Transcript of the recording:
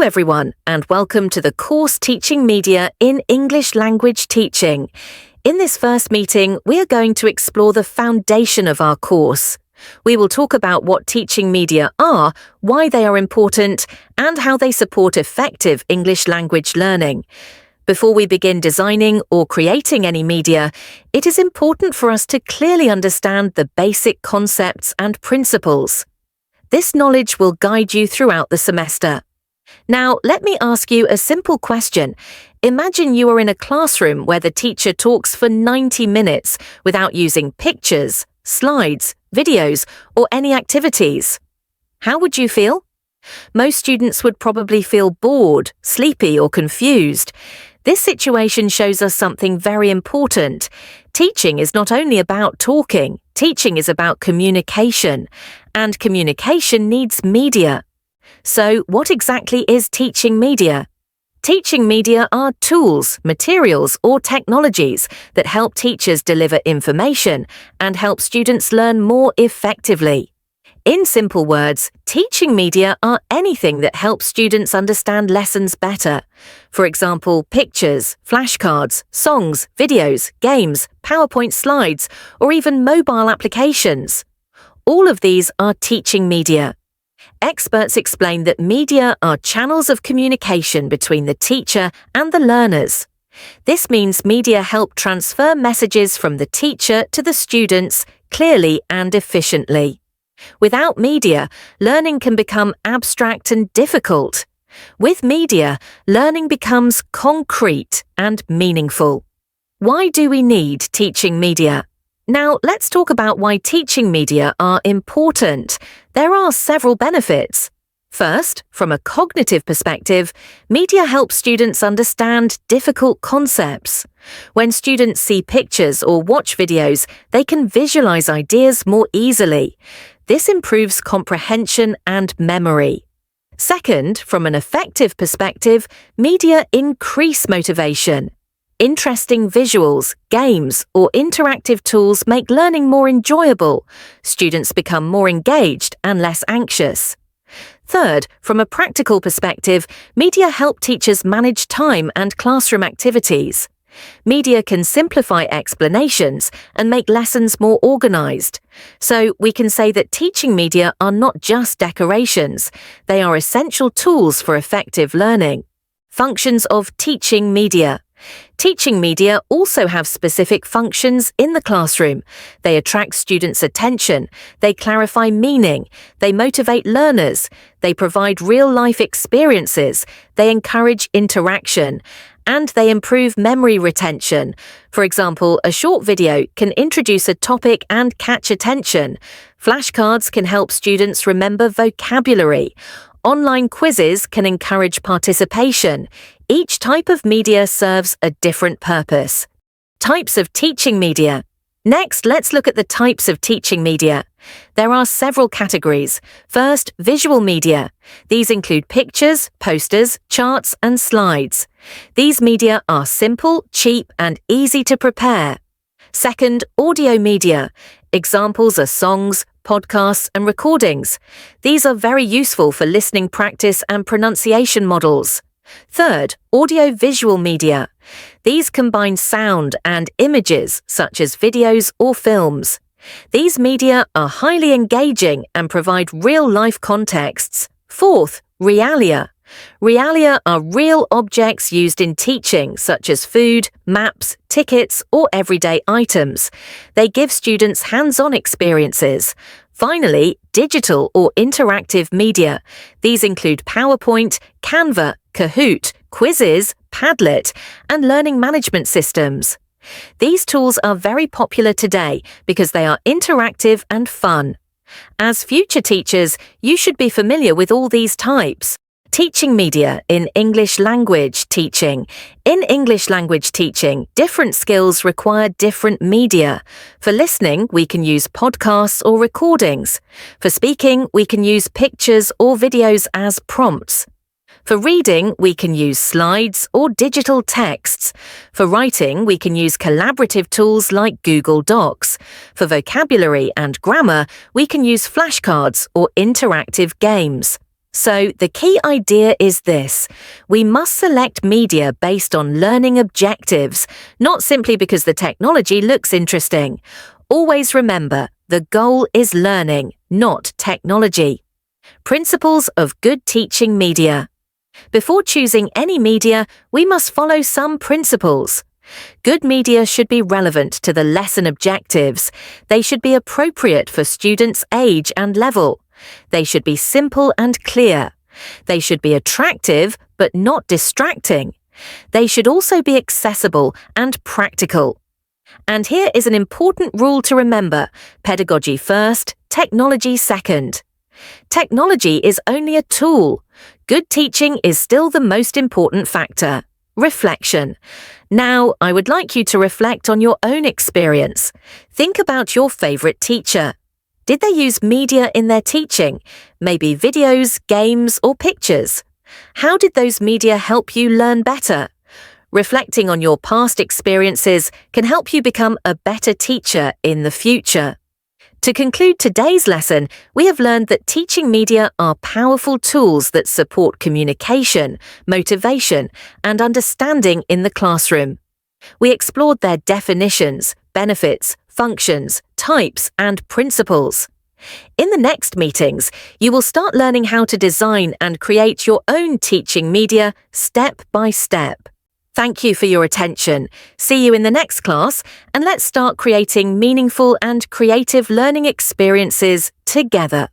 everyone, and welcome to the course Teaching Media in English Language Teaching. In this first meeting, we are going to explore the foundation of our course. We will talk about what teaching media are, why they are important, and how they support effective English language learning. Before we begin designing or creating any media, it is important for us to clearly understand the basic concepts and principles. This knowledge will guide you throughout the semester. Now, let me ask you a simple question. Imagine you are in a classroom where the teacher talks for 90 minutes without using pictures, slides, videos, or any activities. How would you feel? Most students would probably feel bored, sleepy, or confused. This situation shows us something very important. Teaching is not only about talking, teaching is about communication, and communication needs media. So, what exactly is teaching media? Teaching media are tools, materials, or technologies that help teachers deliver information and help students learn more effectively. In simple words, teaching media are anything that helps students understand lessons better. For example, pictures, flashcards, songs, videos, games, PowerPoint slides, or even mobile applications. All of these are teaching media. Experts explain that media are channels of communication between the teacher and the learners. This means media help transfer messages from the teacher to the students clearly and efficiently. Without media, learning can become abstract and difficult. With media, learning becomes concrete and meaningful. Why do we need teaching media? Now, let's talk about why teaching media are important. There are several benefits. First, from a cognitive perspective, media helps students understand difficult concepts. When students see pictures or watch videos, they can visualize ideas more easily. This improves comprehension and memory. Second, from an effective perspective, media increase motivation. Interesting visuals, games, or interactive tools make learning more enjoyable. Students become more engaged and less anxious. Third, from a practical perspective, media help teachers manage time and classroom activities. Media can simplify explanations and make lessons more organized. So we can say that teaching media are not just decorations, they are essential tools for effective learning. Functions of teaching media. Teaching media also have specific functions in the classroom. They attract students' attention, they clarify meaning, they motivate learners, they provide real-life experiences, they encourage interaction, and they improve memory retention. For example, a short video can introduce a topic and catch attention. Flashcards can help students remember vocabulary. Online quizzes can encourage participation. Each type of media serves a different purpose. Types of teaching media. Next, let's look at the types of teaching media. There are several categories. First, visual media. These include pictures, posters, charts, and slides. These media are simple, cheap, and easy to prepare. Second, audio media. Examples are songs, podcasts, and recordings. These are very useful for listening practice and pronunciation models. Third, audio-visual media. These combine sound and images, such as videos or films. These media are highly engaging and provide real-life contexts. Fourth, realia. Realia are real objects used in teaching, such as food, maps, tickets, or everyday items. They give students hands-on experiences. Finally, digital or interactive media. These include PowerPoint, Canva, Kahoot, quizzes, Padlet, and learning management systems. These tools are very popular today because they are interactive and fun. As future teachers, you should be familiar with all these types. Teaching media in English language teaching. In English language teaching, different skills require different media. For listening, we can use podcasts or recordings. For speaking, we can use pictures or videos as prompts. For reading, we can use slides or digital texts. For writing, we can use collaborative tools like Google Docs. For vocabulary and grammar, we can use flashcards or interactive games. So the key idea is this: we must select media based on learning objectives, not simply because the technology looks interesting. Always remember, the goal is learning, not technology. Principles of good teaching media. Before choosing any media, we must follow some principles. Good media should be relevant to the lesson objectives. They should be appropriate for students' age and level. They should be simple and clear. They should be attractive but not distracting. They should also be accessible and practical. And here is an important rule to remember: pedagogy first, technology second. Technology is only a tool. Good teaching is still the most important factor. Reflection. Now, I would like you to reflect on your own experience. Think about your favorite teacher. Did they use media in their teaching? Maybe videos, games, or pictures? How did those media help you learn better? Reflecting on your past experiences can help you become a better teacher in the future. To conclude today's lesson, we have learned that teaching media are powerful tools that support communication, motivation, and understanding in the classroom. We explored their definitions, benefits, functions, types, and principles. In the next meetings, you will start learning how to design and create your own teaching media step by step. Thank you for your attention. See you in the next class, and let's start creating meaningful and creative learning experiences together.